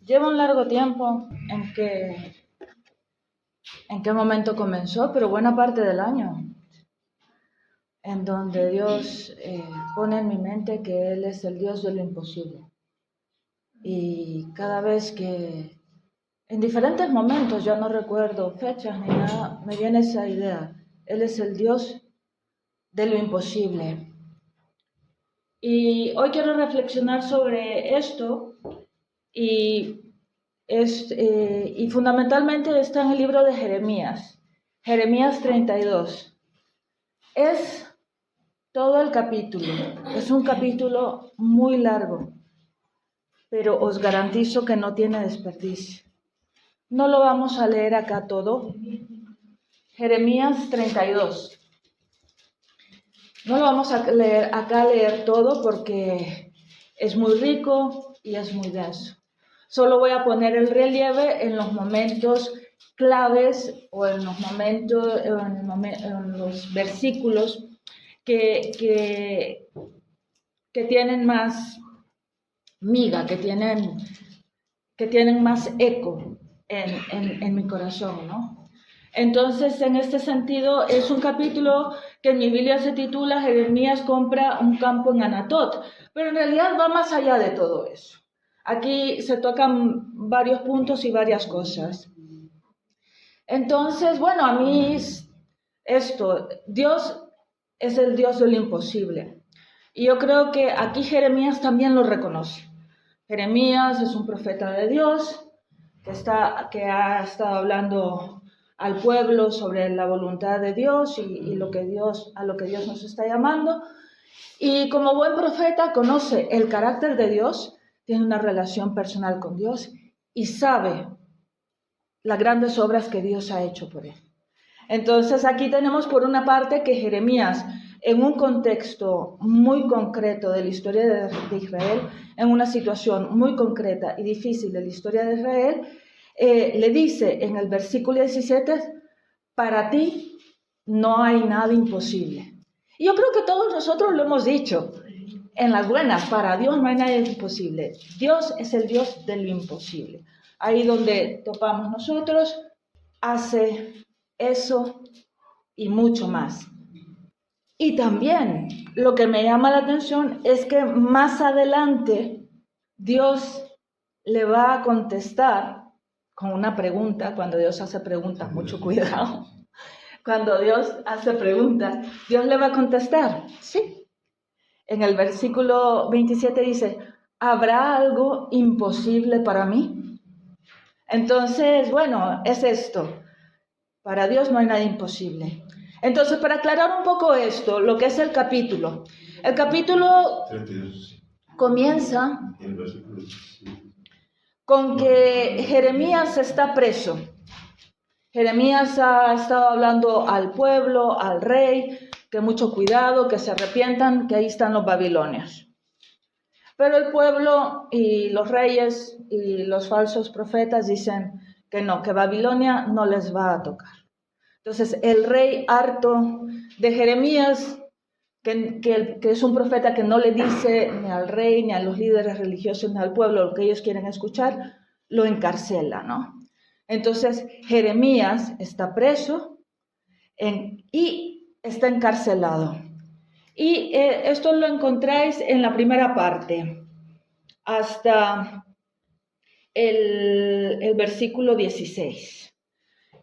Lleva un largo tiempo en qué momento comenzó, pero buena parte del año, en donde Dios pone en mi mente que Él es el Dios de lo imposible. Y cada vez que, en diferentes momentos, ya no recuerdo fechas ni nada, me viene esa idea. Él es el Dios de lo imposible. Y hoy quiero reflexionar sobre esto y fundamentalmente está en el libro de Jeremías, Jeremías 32. Es todo el capítulo, es un capítulo muy largo, pero os garantizo que no tiene desperdicio. No lo vamos a leer acá todo. Jeremías 32. No lo vamos a leer todo porque es muy rico y es muy denso. Solo voy a poner el relieve en los momentos claves o en los versículos que tienen más miga, que tienen más eco en mi corazón, ¿no? Entonces, en este sentido, es un capítulo que en mi Biblia se titula Jeremías compra un campo en Anatot, pero en realidad va más allá de todo eso. Aquí se tocan varios puntos y varias cosas. Entonces, bueno, a mí Dios es el Dios de lo imposible. Y yo creo que aquí Jeremías también lo reconoce. Jeremías es un profeta de Dios que ha estado hablando al pueblo sobre la voluntad de Dios y a lo que Dios nos está llamando. Y como buen profeta conoce el carácter de Dios, tiene una relación personal con Dios y sabe las grandes obras que Dios ha hecho por él. Entonces aquí tenemos por una parte que Jeremías, en un contexto muy concreto de la historia de Israel, en una situación muy concreta y difícil de la historia de Israel, le dice en el versículo 17, para ti no hay nada imposible. Y yo creo que todos nosotros lo hemos dicho, en las buenas, para Dios no hay nada imposible. Dios es el Dios de lo imposible. Ahí donde topamos nosotros, hace eso y mucho más. Y también lo que me llama la atención es que más adelante Dios le va a contestar con una pregunta. Cuando Dios hace preguntas, mucho cuidado. Cuando Dios hace preguntas, Dios le va a contestar, sí. En el versículo 27 dice, ¿habrá algo imposible para mí? Entonces, bueno, es esto. Para Dios no hay nada imposible. Entonces, para aclarar un poco esto, lo que es el capítulo. El capítulo 32 comienza con que Jeremías está preso. Jeremías ha estado hablando al pueblo, al rey, que mucho cuidado, que se arrepientan, que ahí están los babilonios. Pero el pueblo y los reyes y los falsos profetas dicen que no, que Babilonia no les va a tocar. Entonces el rey, harto de Jeremías, que es un profeta que no le dice ni al rey, ni a los líderes religiosos, ni al pueblo lo que ellos quieren escuchar, lo encarcela, ¿no? Entonces Jeremías está preso y está encarcelado. Y esto lo encontráis en la primera parte, hasta el versículo 16,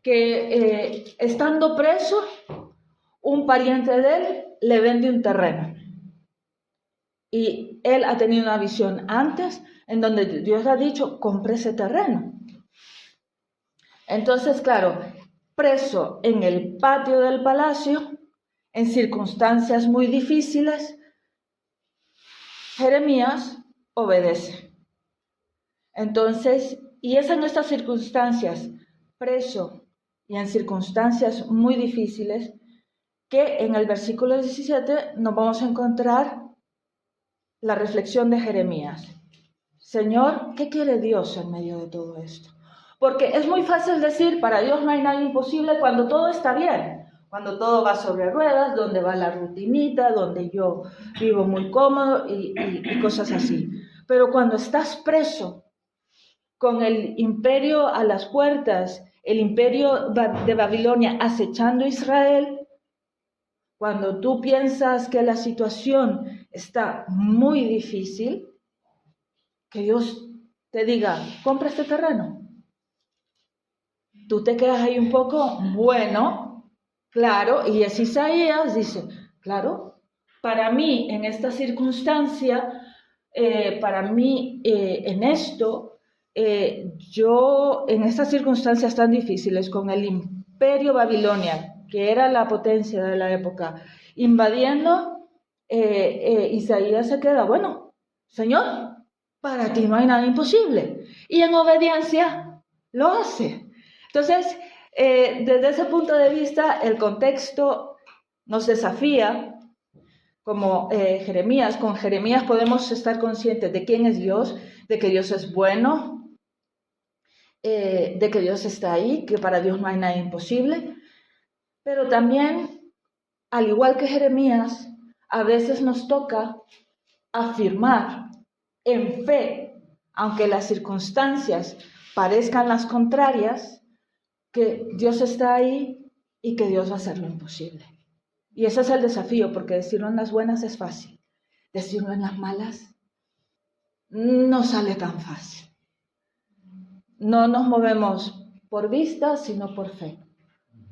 que estando preso, un pariente de él le vende un terreno. Y él ha tenido una visión antes en donde Dios le ha dicho, compre ese terreno. Entonces, claro, preso en el patio del palacio, en circunstancias muy difíciles, Jeremías obedece. Entonces, y es en estas circunstancias, preso y en circunstancias muy difíciles, que en el versículo 17 nos vamos a encontrar la reflexión de Jeremías. Señor, ¿qué quiere Dios en medio de todo esto? Porque es muy fácil decir, para Dios no hay nada imposible cuando todo está bien, cuando todo va sobre ruedas, donde va la rutinita, donde yo vivo muy cómodo y cosas así. Pero cuando estás preso, con el imperio a las puertas, el imperio de Babilonia acechando a Israel, cuando tú piensas que la situación está muy difícil, que Dios te diga, compra este terreno. Tú te quedas ahí un poco, bueno, claro, y es Isaías, dice, claro, para mí en esta circunstancia, en esto, yo en estas circunstancias tan difíciles, con el imperio Babilonia, que era la potencia de la época, invadiendo, Isaías se queda, bueno, Señor, para ti no hay nada imposible. Y en obediencia lo hace. Entonces, desde ese punto de vista, el contexto nos desafía, como Jeremías. Con Jeremías podemos estar conscientes de quién es Dios, de que Dios es bueno, de que Dios está ahí, que para Dios no hay nada imposible. Pero también, al igual que Jeremías, a veces nos toca afirmar en fe, aunque las circunstancias parezcan las contrarias, que Dios está ahí y que Dios va a hacer lo imposible. Y ese es el desafío, porque decirlo en las buenas es fácil. Decirlo en las malas no sale tan fácil. No nos movemos por vista, sino por fe,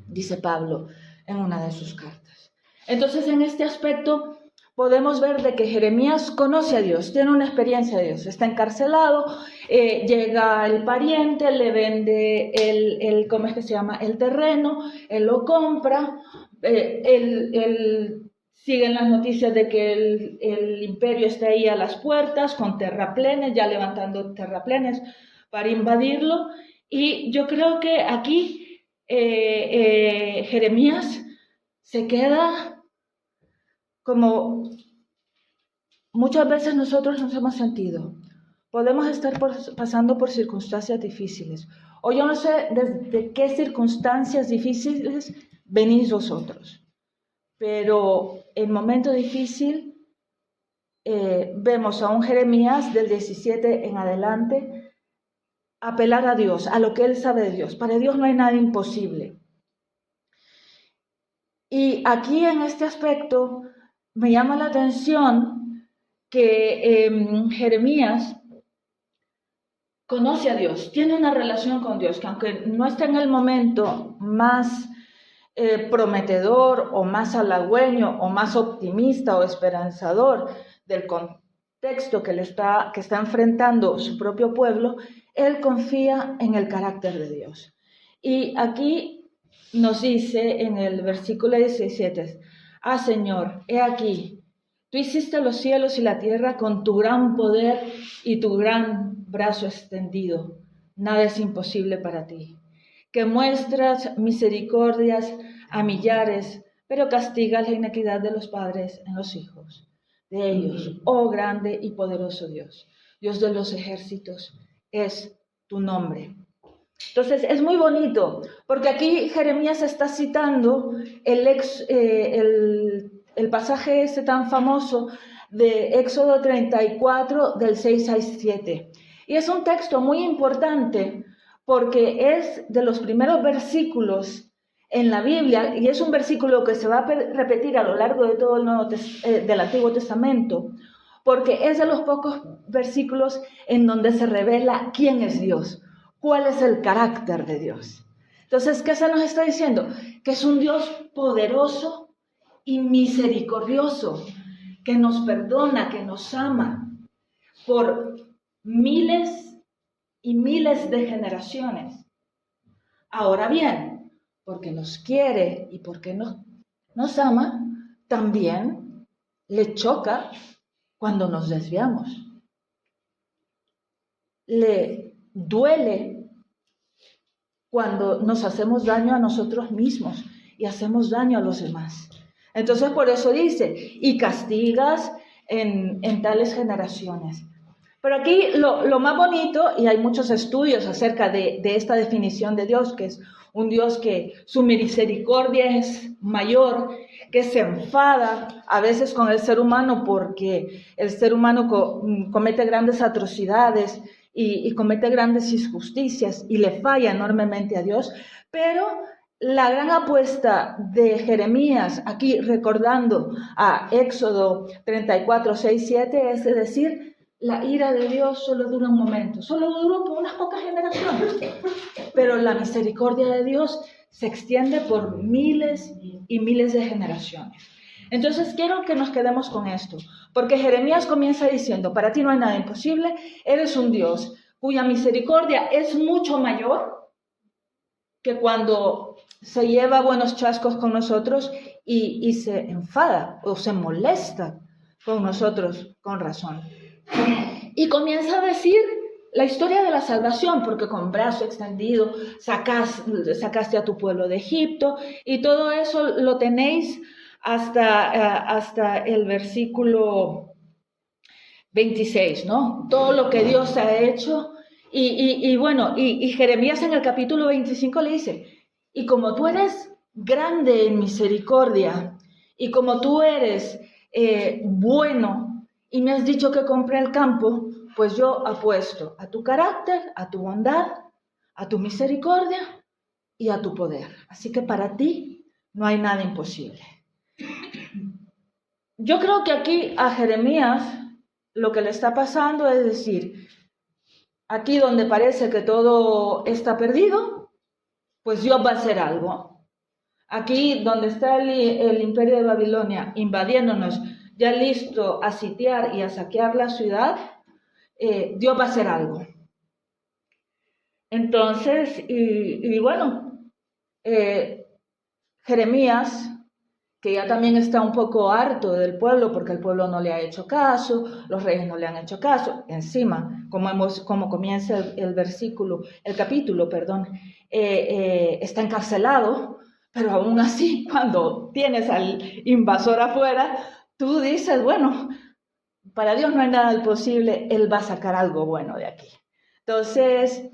dice Pablo en una de sus cartas. Entonces, en este aspecto podemos ver de que Jeremías conoce a Dios, tiene una experiencia de Dios, está encarcelado, llega el pariente, le vende ¿cómo es que se llama? El terreno, él lo compra, él sigue en las noticias de que el imperio está ahí a las puertas con terraplenes, ya levantando terraplenes para invadirlo, y yo creo que aquí Jeremías se queda como muchas veces nosotros nos hemos sentido. Podemos estar pasando por circunstancias difíciles. O yo no sé desde qué circunstancias difíciles venís vosotros. Pero en momento difícil vemos a un Jeremías del 17 en adelante apelar a Dios, a lo que él sabe de Dios. Para Dios no hay nada imposible. Y aquí en este aspecto me llama la atención que Jeremías conoce a Dios, tiene una relación con Dios, que aunque no está en el momento más prometedor o más halagüeño o más optimista o esperanzador del contexto que está enfrentando su propio pueblo, él confía en el carácter de Dios. Y aquí nos dice en el versículo 17, Señor, he aquí, tú hiciste los cielos y la tierra con tu gran poder y tu gran brazo extendido. Nada es imposible para ti. Que muestras misericordias a millares, pero castigas la inequidad de los padres en los hijos de ellos. Oh grande y poderoso Dios, Dios de los ejércitos, es tu nombre. Entonces es muy bonito, porque aquí Jeremías está citando el pasaje ese tan famoso de Éxodo 34, del 6 al 7. Y es un texto muy importante, porque es de los primeros versículos en la Biblia, y es un versículo que se va a repetir a lo largo de todo del Antiguo Testamento, porque es de los pocos versículos en donde se revela quién es Dios. ¿Cuál es el carácter de Dios? Entonces, ¿qué se nos está diciendo? Que es un Dios poderoso y misericordioso, que nos perdona, que nos ama por miles y miles de generaciones. Ahora bien, porque nos quiere y porque nos ama, también le choca cuando nos desviamos. Le duele cuando nos hacemos daño a nosotros mismos y hacemos daño a los demás. Entonces por eso dice, y castigas en tales generaciones. Pero aquí lo más bonito, y hay muchos estudios acerca de esta definición de Dios, que es un Dios que su misericordia es mayor, que se enfada a veces con el ser humano porque el ser humano comete grandes atrocidades y comete grandes injusticias y le falla enormemente a Dios, pero la gran apuesta de Jeremías, aquí recordando a Éxodo 34, 6, 7, es decir, la ira de Dios solo dura un momento, solo duró por unas pocas generaciones, pero la misericordia de Dios se extiende por miles y miles de generaciones. Entonces quiero que nos quedemos con esto, porque Jeremías comienza diciendo, para ti no hay nada imposible, eres un Dios cuya misericordia es mucho mayor que cuando se lleva buenos chascos con nosotros y se enfada o se molesta con nosotros con razón. Y comienza a decir la historia de la salvación, porque con brazo extendido sacaste a tu pueblo de Egipto, y todo eso lo tenéis hasta el versículo 26, ¿no? Todo lo que Dios ha hecho. Y Jeremías en el capítulo 25 le dice, y como tú eres grande en misericordia, y como tú eres bueno, y me has dicho que compré el campo, pues yo apuesto a tu carácter, a tu bondad, a tu misericordia y a tu poder. Así que para ti no hay nada imposible. Yo creo que aquí a Jeremías lo que le está pasando es decir, aquí donde parece que todo está perdido, pues Dios va a hacer algo. Aquí donde está el imperio de Babilonia invadiéndonos, ya listo a sitiar y a saquear la ciudad, Dios va a hacer algo. Entonces, Jeremías, que ya también está un poco harto del pueblo porque el pueblo no le ha hecho caso, los reyes no le han hecho caso, encima, como comienza el capítulo, está encarcelado, pero aún así, cuando tienes al invasor afuera, tú dices, bueno, para Dios no hay nada imposible, Él va a sacar algo bueno de aquí. Entonces,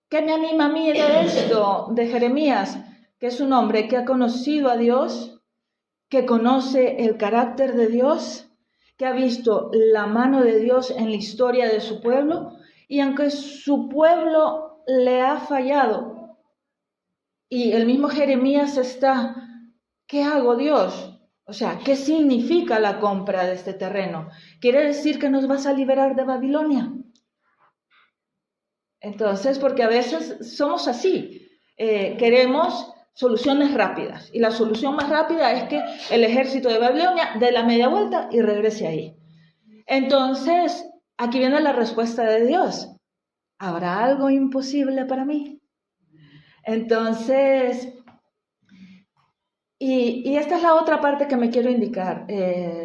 ¿qué me anima a mí de esto, de Jeremías? Que es un hombre que ha conocido a Dios, que conoce el carácter de Dios, que ha visto la mano de Dios en la historia de su pueblo, y aunque su pueblo le ha fallado, y el mismo Jeremías está, ¿qué hago, Dios? O sea, ¿qué significa la compra de este terreno? ¿Quiere decir que nos vas a liberar de Babilonia? Entonces, porque a veces somos así, queremos soluciones rápidas, y la solución más rápida es que el ejército de Babilonia dé la media vuelta y regrese ahí. Entonces, aquí viene la respuesta de Dios. ¿Habrá algo imposible para mí? Entonces, y esta es la otra parte que me quiero indicar,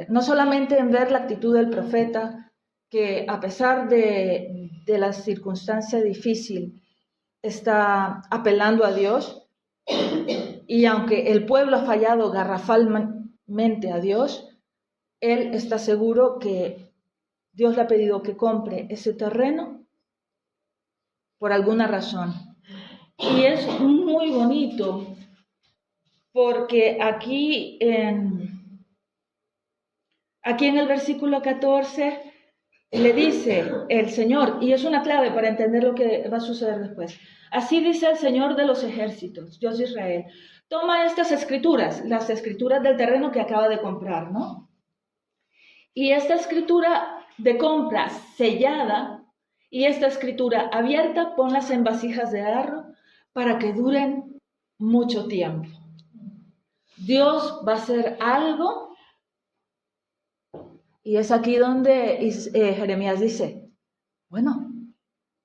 no solamente en ver la actitud del profeta, que a pesar de la circunstancia difícil, está apelando a Dios, y aunque el pueblo ha fallado garrafalmente a Dios, él está seguro que Dios le ha pedido que compre ese terreno por alguna razón. Y es muy bonito, porque aquí en el versículo 14 le dice el Señor, y es una clave para entender lo que va a suceder después. Así dice el Señor de los ejércitos, Dios de Israel. Toma estas escrituras, las escrituras del terreno que acaba de comprar, ¿no? Y esta escritura de compra sellada y esta escritura abierta, ponlas en vasijas de barro para que duren mucho tiempo. Dios va a hacer algo, y es aquí donde Jeremías dice, bueno,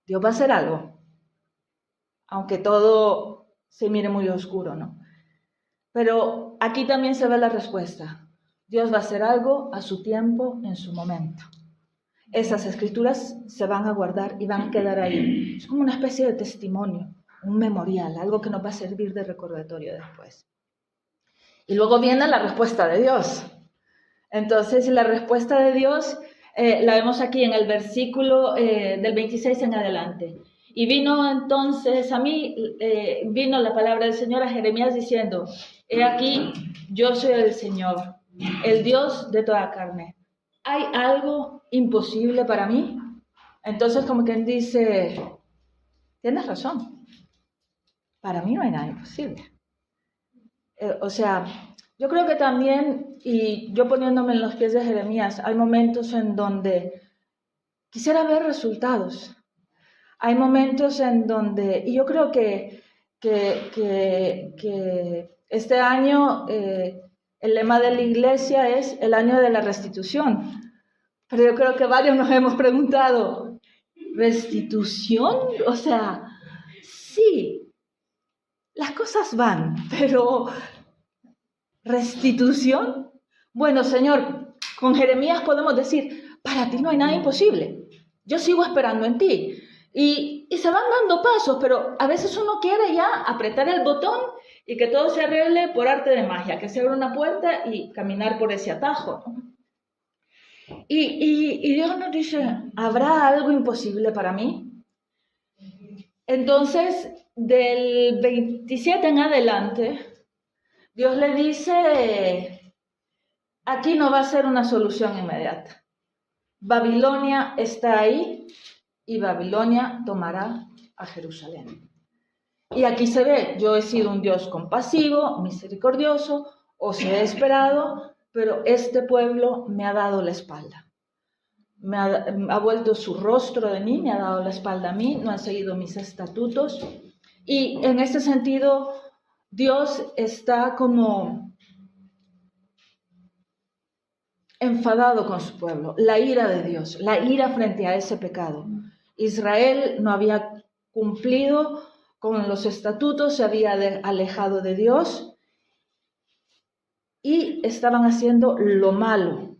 Dios va a hacer algo, aunque todo se mire muy oscuro, ¿no? Pero aquí también se ve la respuesta. Dios va a hacer algo a su tiempo, en su momento. Esas escrituras se van a guardar y van a quedar ahí. Es como una especie de testimonio, un memorial, algo que nos va a servir de recordatorio después. Y luego viene la respuesta de Dios. Entonces, la respuesta de Dios la vemos aquí en el versículo del 26 en adelante. Y vino entonces vino la palabra del Señor a Jeremías diciendo, he aquí, yo soy el Señor, el Dios de toda carne. ¿Hay algo imposible para mí? Entonces, como quien dice, tienes razón, para mí no hay nada imposible. O sea, yo creo que también, y yo poniéndome en los pies de Jeremías, hay momentos en donde quisiera ver resultados. Hay momentos en donde, y yo creo que este año el lema de la iglesia es el año de la restitución. Pero yo creo que varios nos hemos preguntado, ¿restitución? O sea, sí, las cosas van, pero ¿restitución? Bueno, Señor, con Jeremías podemos decir, para ti no hay nada imposible. Yo sigo esperando en ti. Y se van dando pasos, pero a veces uno quiere ya apretar el botón y que todo se arregle por arte de magia, que se abra una puerta y caminar por ese atajo, ¿no? Y Dios nos dice, ¿habrá algo imposible para mí? Entonces, del 27 en adelante, Dios le dice, aquí no va a ser una solución inmediata. Babilonia está ahí y Babilonia tomará a Jerusalén. Y aquí se ve, yo he sido un Dios compasivo, misericordioso, os he esperado, pero este pueblo me ha dado la espalda. Ha vuelto su rostro de mí, me ha dado la espalda a mí, no ha seguido mis estatutos. Y en este sentido, Dios está como enfadado con su pueblo, la ira de Dios, la ira frente a ese pecado. Israel no había cumplido con los estatutos, se había alejado de Dios y estaban haciendo lo malo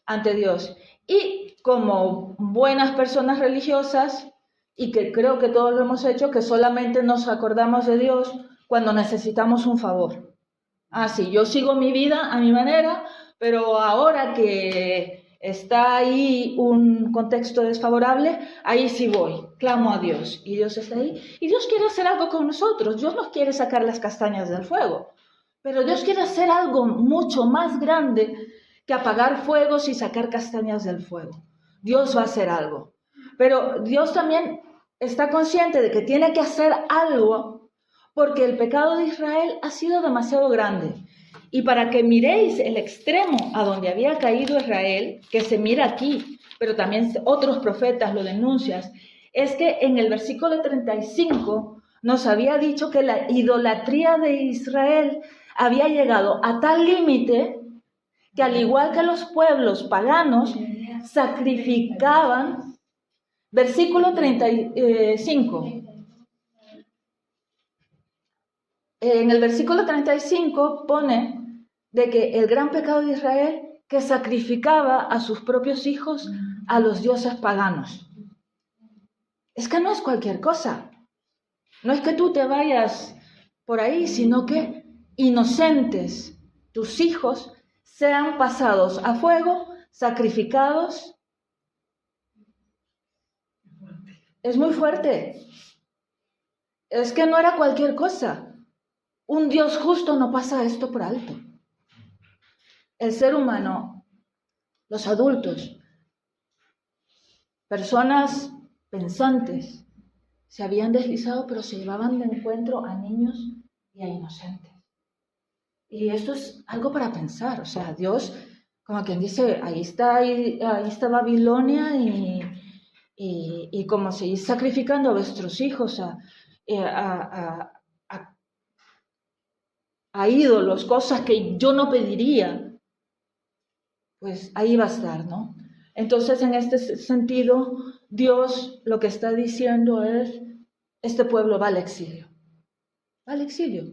ante Dios. Y como buenas personas religiosas, y que creo que todos lo hemos hecho, que solamente nos acordamos de Dios cuando necesitamos un favor. Ah, sí, yo sigo mi vida a mi manera, pero ahora que está ahí un contexto desfavorable, ahí sí voy, clamo a Dios, y Dios está ahí, y Dios quiere hacer algo con nosotros. Dios nos quiere sacar las castañas del fuego, pero Dios quiere hacer algo mucho más grande que apagar fuegos y sacar castañas del fuego. Dios va a hacer algo, pero Dios también está consciente de que tiene que hacer algo porque el pecado de Israel ha sido demasiado grande. Y para que miréis el extremo a donde había caído Israel, que se mira aquí, pero también otros profetas lo denuncian, es que en el versículo 35 nos había dicho que la idolatría de Israel había llegado a tal límite que al igual que los pueblos paganos sacrificaban, versículo 35, en el versículo 35 pone de que el gran pecado de Israel que sacrificaba a sus propios hijos a los dioses paganos. Es que no es cualquier cosa. No es que tú te vayas por ahí, sino que inocentes, tus hijos, sean pasados a fuego, sacrificados. Es muy fuerte. Es que no era cualquier cosa. Un Dios justo no pasa esto por alto. El ser humano, los adultos, personas pensantes, se habían deslizado, pero se llevaban de encuentro a niños y a inocentes. Y esto es algo para pensar. O sea, Dios, como quien dice, ahí está Babilonia y como seguís sacrificando a vuestros hijos a ídolos, cosas que yo no pediría, pues ahí va a estar, ¿no? Entonces, en este sentido, Dios lo que está diciendo es, este pueblo va al exilio. Va al exilio.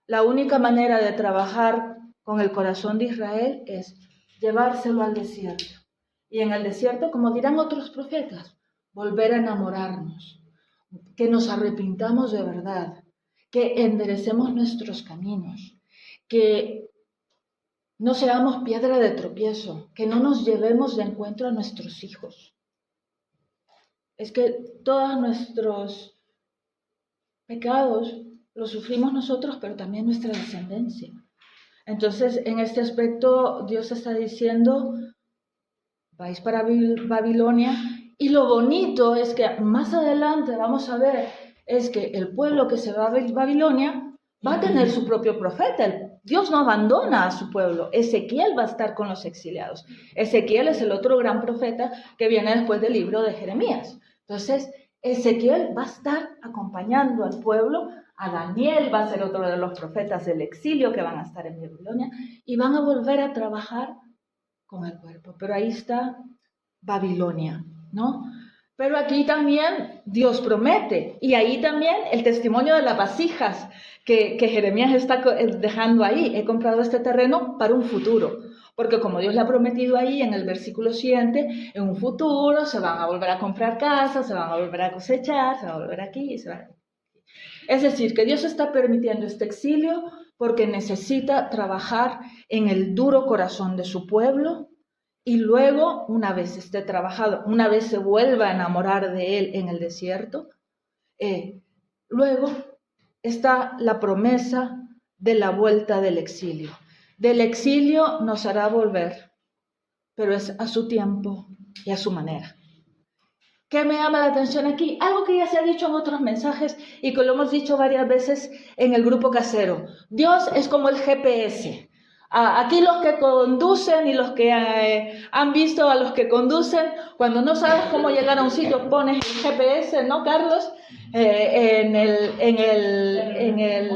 La única manera de trabajar con el corazón de Israel es llevárselo al desierto. Y en el desierto, como dirán otros profetas, volver a enamorarnos, que nos arrepintamos de verdad, que enderecemos nuestros caminos, que no seamos piedra de tropiezo, que no nos llevemos de encuentro a nuestros hijos. Es que todos nuestros pecados los sufrimos nosotros, pero también nuestra descendencia. Entonces, en este aspecto, Dios está diciendo, vais para Babilonia Y lo bonito es que más adelante vamos a ver, es que el pueblo que se va a Babilonia va a tener su propio profeta. Dios no abandona a su pueblo. Ezequiel va a estar con los exiliados. Ezequiel es el otro gran profeta que viene después del libro de Jeremías. Entonces, Ezequiel va a estar acompañando al pueblo. A Daniel va a ser otro de los profetas del exilio que van a estar en Babilonia y van a volver a trabajar con el cuerpo. Pero ahí está Babilonia, ¿no? Pero aquí también Dios promete, y ahí también el testimonio de las vasijas que Jeremías está dejando ahí. He comprado este terreno para un futuro, porque como Dios le ha prometido ahí en el versículo siguiente, en un futuro se van a volver a comprar casas, se van a volver a cosechar, se van a volver aquí, se van a... Es decir, que Dios está permitiendo este exilio porque necesita trabajar en el duro corazón de su pueblo. Y luego, una vez esté trabajado, una vez se vuelva a enamorar de él en el desierto, luego está la promesa de la vuelta del exilio. Del exilio nos hará volver, pero es a su tiempo y a su manera. ¿Qué me llama la atención aquí? Algo que ya se ha dicho en otros mensajes y que lo hemos dicho varias veces en el grupo casero. Dios es como el GPS. Aquí los que conducen y los que han visto a los que conducen, cuando no sabes cómo llegar a un sitio, pones el GPS, ¿no, Carlos? En el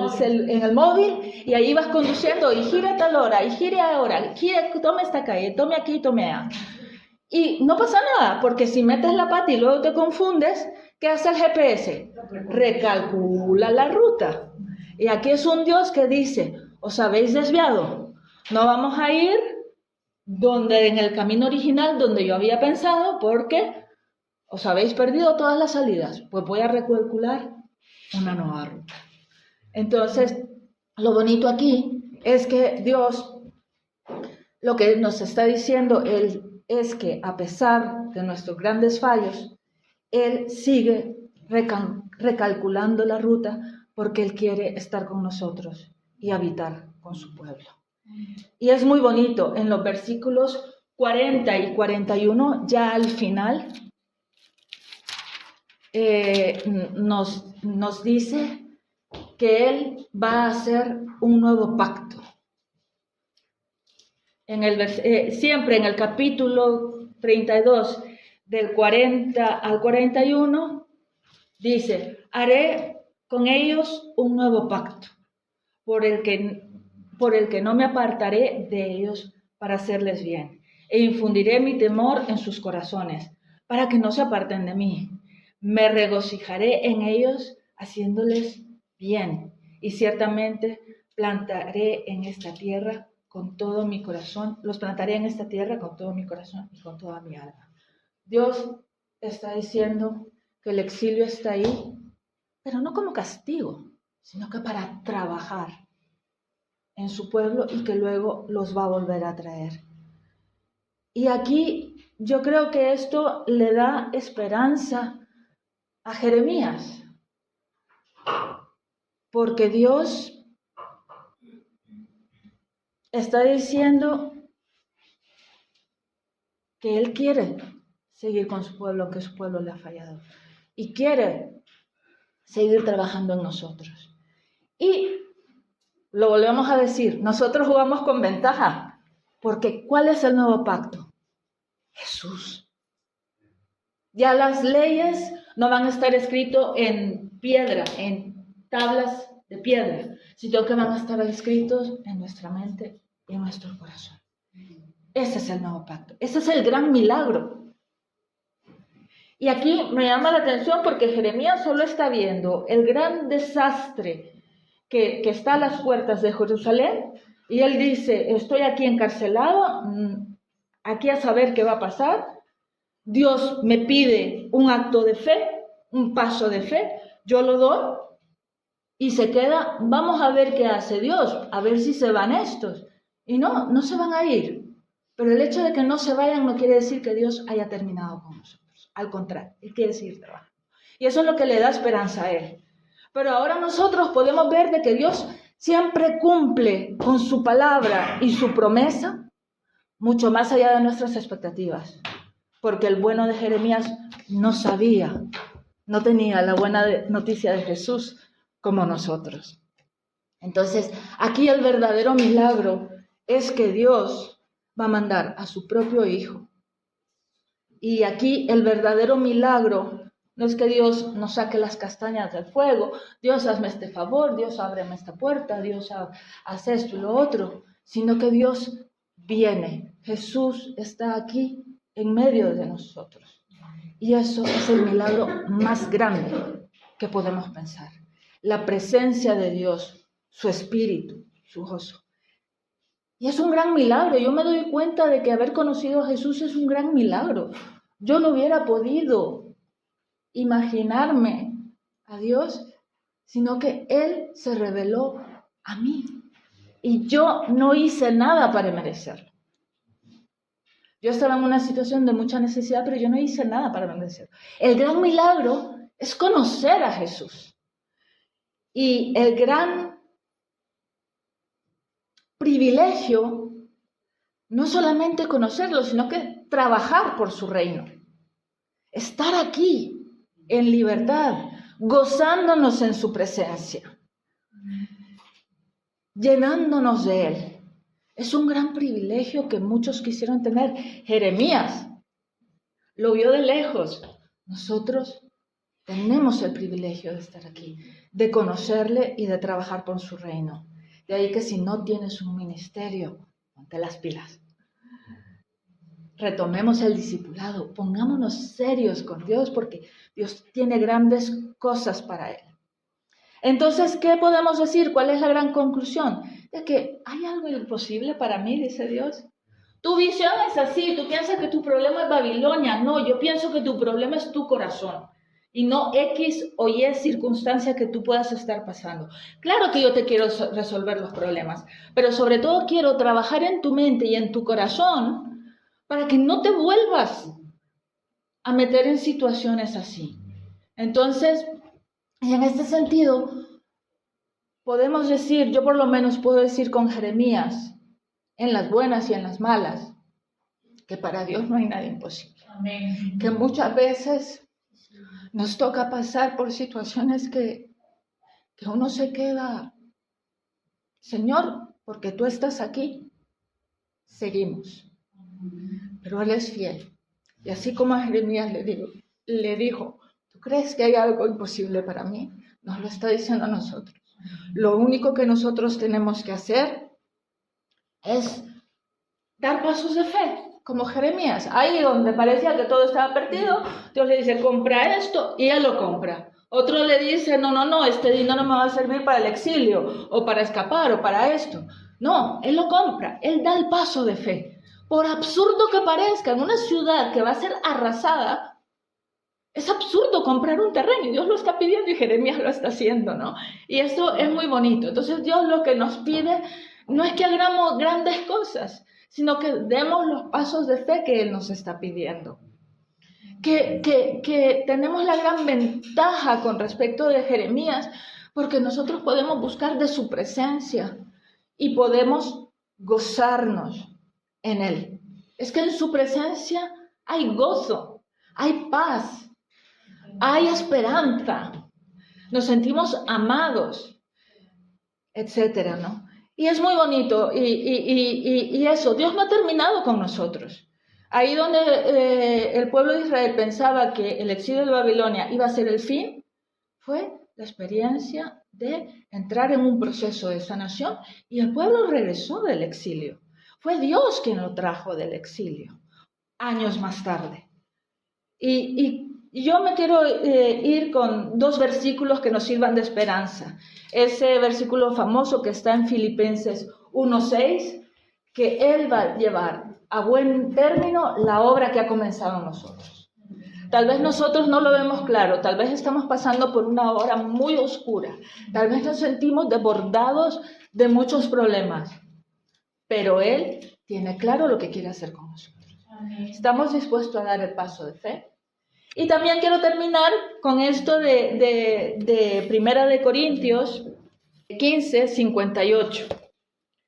móvil, y ahí vas conduciendo y gira a tal hora, y gire ahora, tome esta calle, tome aquí, tome allá. Y no pasa nada, porque si metes la pata y luego te confundes, ¿qué hace el GPS? Recalcula la ruta. Y aquí es un Dios que dice, ¿os habéis desviado? No vamos a ir en el camino original donde yo había pensado, porque os habéis perdido todas las salidas. Pues voy a recalcular una nueva ruta. Entonces, lo bonito aquí es que Dios, lo que nos está diciendo es que a pesar de nuestros grandes fallos, Él sigue recalculando la ruta porque Él quiere estar con nosotros y habitar con su pueblo. Y es muy bonito, en los versículos 40 y 41, ya al final, nos dice que Él va a hacer un nuevo pacto. Siempre en el capítulo 32, del 40 al 41, dice, haré con ellos un nuevo pacto, por el que no me apartaré de ellos para hacerles bien, e infundiré mi temor en sus corazones, para que no se aparten de mí. Me regocijaré en ellos haciéndoles bien, y ciertamente plantaré en esta tierra con todo mi corazón, los plantaré en esta tierra con todo mi corazón y con toda mi alma. Dios está diciendo que el exilio está ahí, pero no como castigo, sino que para trabajar en su pueblo y que luego los va a volver a traer. Y aquí yo creo que esto le da esperanza a Jeremías, porque Dios está diciendo que Él quiere seguir con su pueblo, que su pueblo le ha fallado, y quiere seguir trabajando en nosotros. Y lo volvemos a decir, nosotros jugamos con ventaja, porque ¿cuál es el nuevo pacto? Jesús. Ya las leyes no van a estar escritas en piedra, en tablas de piedra, sino que van a estar escritos en nuestra mente y en nuestro corazón. Ese es el nuevo pacto, ese es el gran milagro. Y aquí me llama la atención porque Jeremías solo está viendo el gran desastre que está a las puertas de Jerusalén, y él dice, estoy aquí encarcelado, aquí a saber qué va a pasar. Dios me pide un acto de fe, un paso de fe, yo lo doy, y se queda, vamos a ver qué hace Dios, a ver si se van estos. Y no se van a ir. Pero el hecho de que no se vayan no quiere decir que Dios haya terminado con nosotros. Al contrario, Él quiere seguir trabajando. Y eso es lo que le da esperanza a Él. Pero ahora nosotros podemos ver de que Dios siempre cumple con su palabra y su promesa, mucho más allá de nuestras expectativas. porque el bueno de Jeremías no sabía, no tenía la buena noticia de Jesús como nosotros. Entonces, aquí el verdadero milagro es que Dios va a mandar a su propio Hijo. Y aquí el verdadero milagro no es que Dios nos saque las castañas del fuego, Dios hazme este favor, Dios ábreme esta puerta, Dios hace esto y lo otro, sino que Dios viene, Jesús está aquí en medio de nosotros. Y eso es el milagro más grande que podemos pensar. La presencia de Dios, su espíritu, su gozo. Y es un gran milagro. Yo me doy cuenta de que haber conocido a Jesús es un gran milagro. Yo no hubiera podido imaginarme a Dios, sino que Él se reveló a mí. Y yo no hice nada para merecerlo. Yo estaba en una situación de mucha necesidad, pero yo no hice nada para merecerlo. El gran milagro es conocer a Jesús. Y el gran privilegio no solamente conocerlo, sino que trabajar por su reino. Estar aquí en libertad, gozándonos en su presencia, llenándonos de Él. Es un gran privilegio que muchos quisieron tener. Jeremías lo vio de lejos. Nosotros tenemos el privilegio de estar aquí, de conocerle y de trabajar por su reino. De ahí que si no tienes un ministerio, ponte las pilas. Retomemos el discipulado, pongámonos serios con Dios porque Dios tiene grandes cosas para Él. Entonces, ¿qué podemos decir? ¿Cuál es la gran conclusión? De que hay algo imposible para mí, dice Dios. Tu visión es así, tú piensas que tu problema es Babilonia. No, yo pienso que tu problema es tu corazón y no X o Y circunstancia que tú puedas estar pasando. Claro que yo te quiero resolver los problemas, pero sobre todo quiero trabajar en tu mente y en tu corazón para que no te vuelvas a meter en situaciones así. Entonces, y en este sentido, podemos decir, yo por lo menos puedo decir con Jeremías, en las buenas y en las malas, que para Dios no hay nada imposible. Amén. Que muchas veces nos toca pasar por situaciones que uno se queda, Señor, porque tú estás aquí, seguimos. Pero Él es fiel. Y así como a Jeremías le dijo, ¿tú crees que hay algo imposible para mí? Nos lo está diciendo a nosotros. Lo único que nosotros tenemos que hacer es dar pasos de fe, como Jeremías. Ahí donde parecía que todo estaba perdido, Dios le dice, compra esto, y Él lo compra. Otro le dice, no, este dinero no me va a servir para el exilio, o para escapar, o para esto. No, Él lo compra, Él da el paso de fe. Por absurdo que parezca, en una ciudad que va a ser arrasada, es absurdo comprar un terreno y Dios lo está pidiendo y Jeremías lo está haciendo, ¿no? Y esto es muy bonito. Entonces Dios lo que nos pide no es que hagamos grandes cosas, sino que demos los pasos de fe que Él nos está pidiendo. Que tenemos la gran ventaja con respecto de Jeremías, porque nosotros podemos buscar de su presencia y podemos gozarnos en Él. Es que en su presencia hay gozo, hay paz, hay esperanza, nos sentimos amados, etcétera, ¿no? Y es muy bonito, y eso, Dios no ha terminado con nosotros. Ahí donde el pueblo de Israel pensaba que el exilio de Babilonia iba a ser el fin, fue la experiencia de entrar en un proceso de sanación, y el pueblo regresó del exilio. Fue Dios quien lo trajo del exilio, años más tarde. Y yo me quiero ir con 2 versículos que nos sirvan de esperanza. Ese versículo famoso que está en Filipenses 1:6, que Él va a llevar a buen término la obra que ha comenzado en nosotros. Tal vez nosotros no lo vemos claro, tal vez estamos pasando por una hora muy oscura, tal vez nos sentimos desbordados de muchos problemas, pero Él tiene claro lo que quiere hacer con nosotros. ¿Estamos dispuestos a dar el paso de fe? Y también quiero terminar con esto de Primera de Corintios 15:58.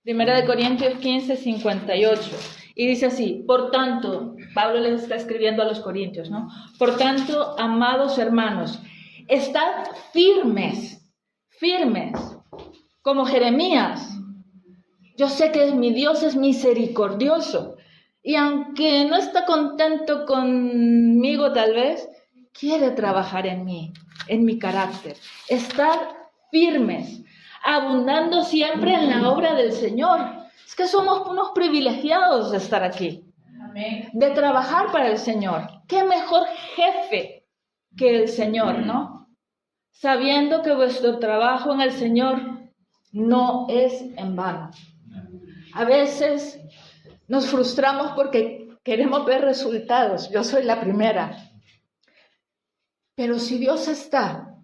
Primera de Corintios 15:58. Y dice así, por tanto, Pablo les está escribiendo a los corintios, ¿no? Por tanto, amados hermanos, estad firmes, como Jeremías. Yo sé que mi Dios es misericordioso y aunque no está contento conmigo tal vez, quiere trabajar en mí, en mi carácter. Estar firmes, abundando siempre en la obra del Señor. Es que somos unos privilegiados de estar aquí, amén, de trabajar para el Señor. ¿Qué mejor jefe que el Señor, no? Sabiendo que vuestro trabajo en el Señor no es en vano. A veces nos frustramos porque queremos ver resultados. Yo soy la primera. Pero si Dios está,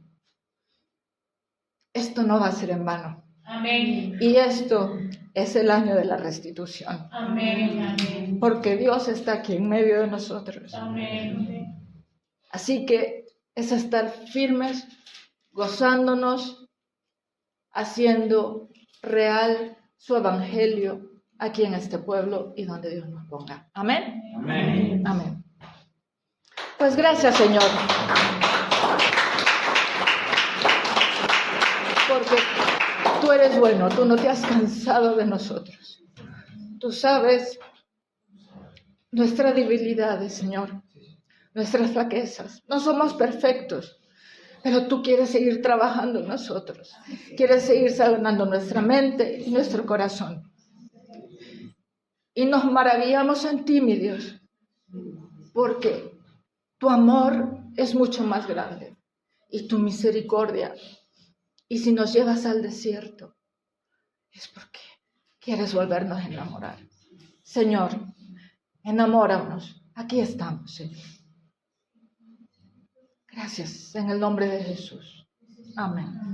esto no va a ser en vano. Amén. Y esto es el año de la restitución. Amén. Amén. Porque Dios está aquí en medio de nosotros. Amén. Así que es estar firmes, gozándonos, haciendo real su evangelio aquí en este pueblo y donde Dios nos ponga. Amén. Amén. Amén. Pues gracias, Señor. Porque tú eres bueno, tú no te has cansado de nosotros. Tú sabes nuestras debilidades, Señor, nuestras flaquezas. No somos perfectos, pero tú quieres seguir trabajando en nosotros. Quieres seguir sanando nuestra mente y nuestro corazón. Y nos maravillamos en ti, mi Dios, porque tu amor es mucho más grande y tu misericordia. Y si nos llevas al desierto, es porque quieres volvernos a enamorar. Señor, enamóranos. Aquí estamos, Señor. Gracias, en el nombre de Jesús. Amén.